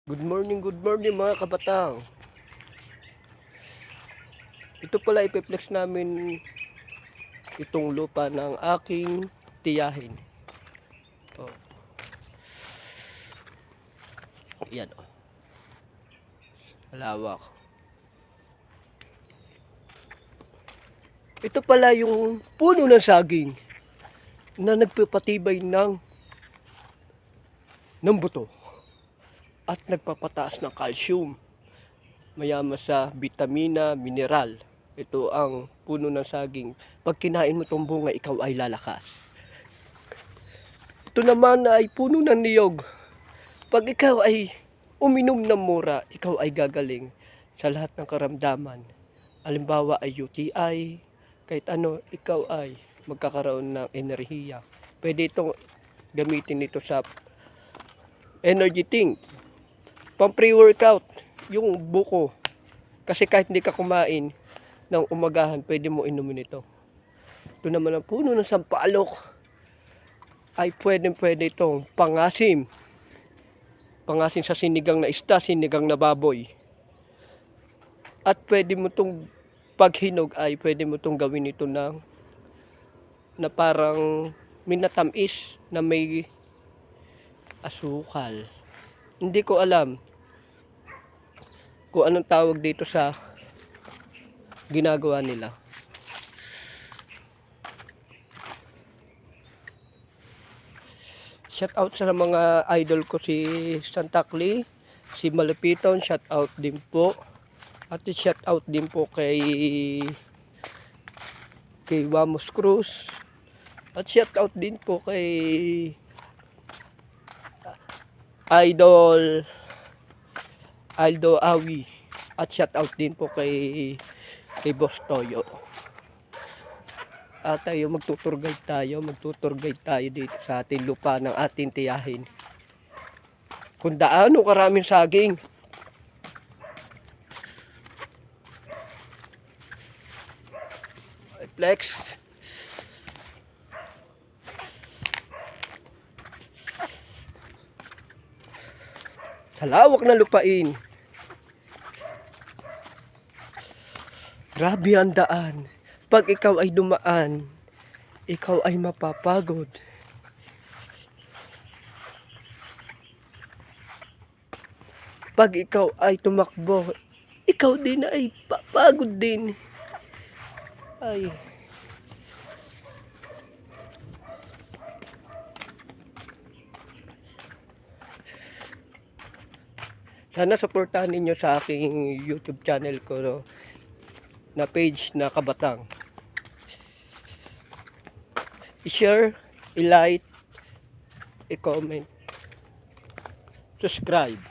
Good morning mga kabatang. Ito pala ipiplex namin itong lupa ng aking tiyahin. Oh. Yan oh. Malawak. Ito pala yung puno ng saging na nagpapatibay ng buto at nagpapataas ng calcium. Mayaman sa vitamina, mineral. Ito ang puno ng saging. Pag kinain mo itong bunga, ikaw ay lalakas. Ito naman ay puno ng niyog. Pag ikaw ay uminom ng mura, ikaw ay gagaling sa lahat ng karamdaman. Halimbawa ay UTI, kahit ano, ikaw ay magkakaroon ng enerhiya. Pwede itong gamitin nito sa energy drink, pang pre-workout, yung buko. Kasi kahit hindi ka kumain ng umagahan, pwede mo inumin ito. Ito naman ang puno ng sampalok. Ay pwede itong pangasim. Pangasim sa sinigang na isda, sinigang na baboy. At pwede mo itong paghinog ay pwede mo itong gawin ito na parang minatamis na may asukal. Hindi ko alam kung anong tawag dito sa ginagawa nila. Shout out sa mga idol ko, si Santa Cli, si Malapiton, shout out din po. At shout out din po kay Wamos Cruz. At shout out din po kay Idol Aldo Awi. At shout out din po kay Boss Toyo. At tayo magtutur guide tayo dito sa ating lupa ng ating tiyahin. Kung daano karaming saging. Flex. Sa lawak na lupain. Grabe ang daan. Pag ikaw ay dumaan, ikaw ay mapapagod. Pag ikaw ay tumakbo, ikaw din ay papagod din. Ay. Sana suportahan ninyo sa aking YouTube channel ko, no, na page na Kabatang. I-share, i-like, i-comment, subscribe.